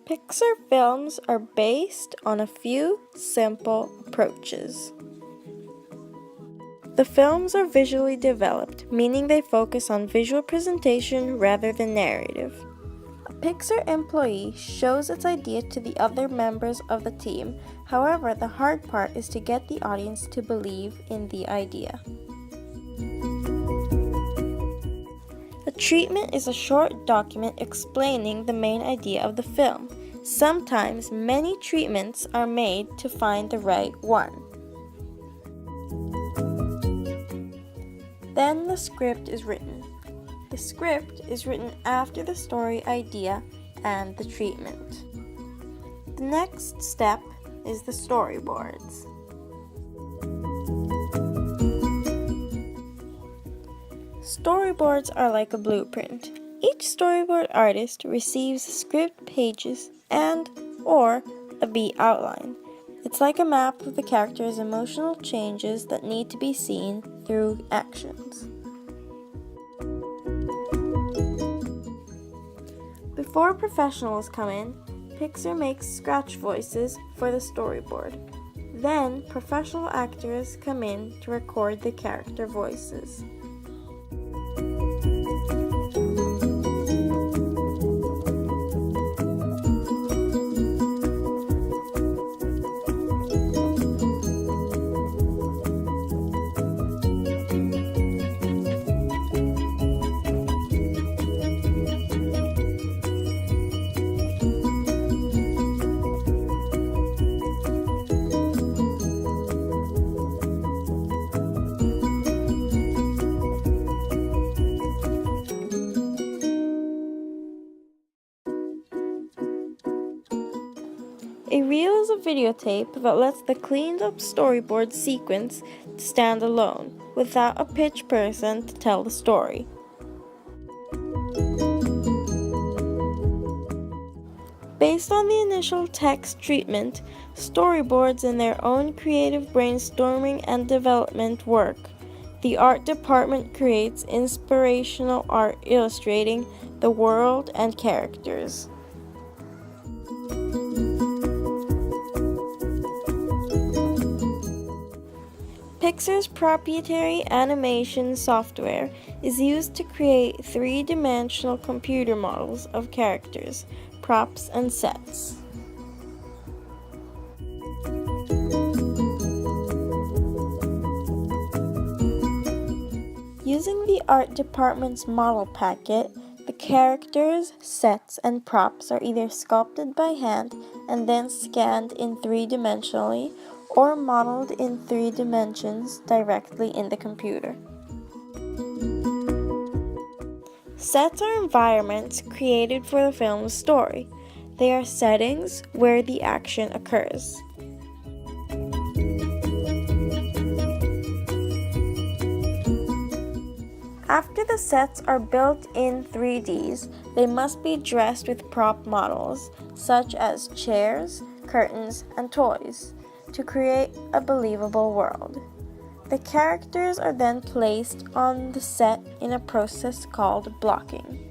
Pixar films are based on a few simple approaches. The films are visually developed, meaning they focus on visual presentation rather than narrative. A Pixar employee shows its idea to the other members of the team. However, the hard part is to get the audience to believe in the idea. A treatment is a short document explaining the main idea of the film. Sometimes many treatments are made to find the right one. Then the script is written. The script is written after the story idea and the treatment. The next step is the storyboards. Storyboards are like a blueprint. Each storyboard artist receives script pages and/or a beat outline. It's like a map of the character's emotional changes that need to be seen through actions. Before professionals come in, Pixar makes scratch voices for the storyboard. Then, professional actors come in to record the character voices. A reel is a videotape that lets the cleaned up storyboard sequence stand alone, without a pitch person to tell the story. Based on the initial text treatment, storyboards in their own creative brainstorming and development work. The art department creates inspirational art illustrating the world and characters. Pixar's proprietary animation software is used to create three-dimensional computer models of characters, props, and sets. Using the art department's model packet, the characters, sets, and props are either sculpted by hand and then scanned in three-dimensionally or modeled in 3 dimensions directly in the computer. Sets are environments created for the film's story. They are settings where the action occurs. After the sets are built in 3Ds, they must be dressed with prop models, such as chairs, curtains, and toys, to create a believable world. The characters are then placed on the set in a process called blocking.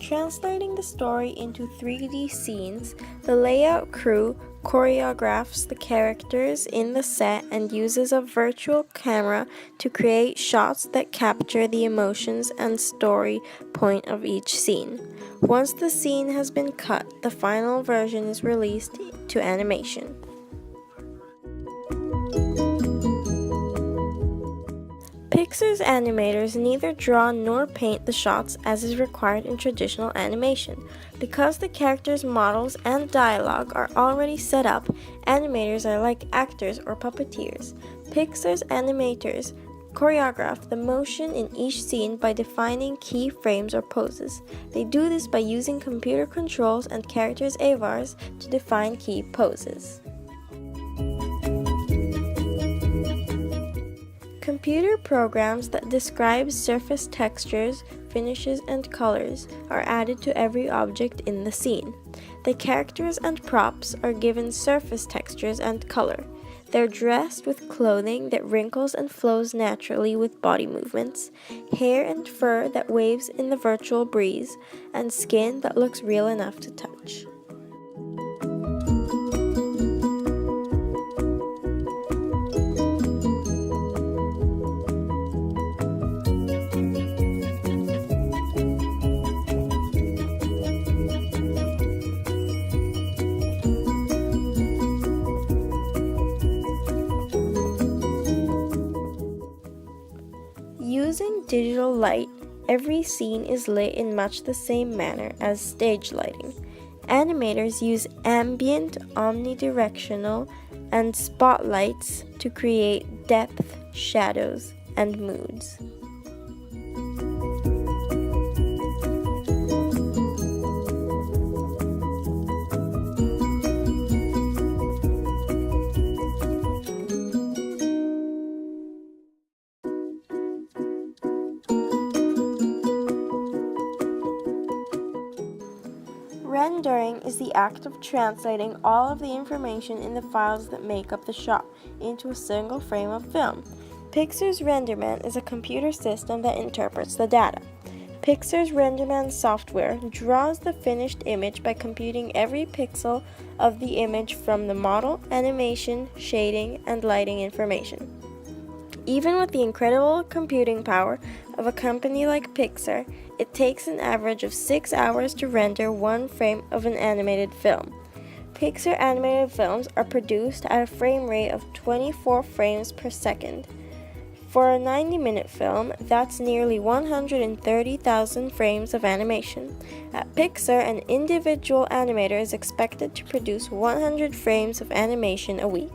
Translating the story into 3D scenes, the layout crew choreographs the characters in the set and uses a virtual camera to create shots that capture the emotions and story point of each scene. Once the scene has been cut, the final version is released to animation. Pixar's animators neither draw nor paint the shots as is required in traditional animation. Because the characters' models and dialogue are already set up, animators are like actors or puppeteers. Pixar's animators choreograph the motion in each scene by defining key frames or poses. They do this by using computer controls and characters' avars to define key poses. Computer programs that describe surface textures, finishes, and colors are added to every object in the scene. The characters and props are given surface textures and color. They're dressed with clothing that wrinkles and flows naturally with body movements, hair and fur that waves in the virtual breeze, and skin that looks real enough to touch. Using digital light, every scene is lit in much the same manner as stage lighting. Animators use ambient, omnidirectional, and spotlights to create depth, shadows, and moods. Rendering is the act of translating all of the information in the files that make up the shot into a single frame of film. Pixar's RenderMan is a computer system that interprets the data. Pixar's RenderMan software draws the finished image by computing every pixel of the image from the model, animation, shading, and lighting information. Even with the incredible computing power of a company like Pixar, it takes an average of 6 hours to render one frame of an animated film. Pixar animated films are produced at a frame rate of 24 frames per second. For a 90-minute film, that's nearly 130,000 frames of animation. At Pixar, an individual animator is expected to produce 100 frames of animation a week.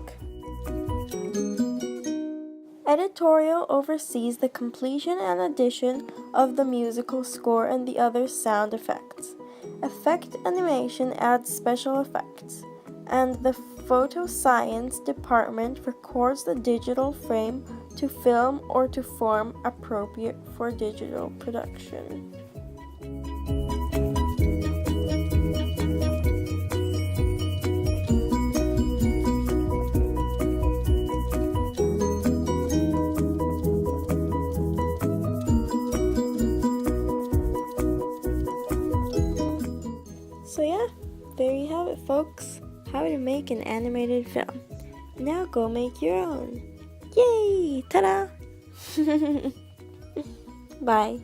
Editorial oversees the completion and addition of the musical score and the other sound effects. Effect animation adds special effects, and the photo science department records the digital frame to film or to form appropriate for digital production. So yeah, there you have it, folks. How to make an animated film. Now go make your own. Yay! Ta-da! Bye.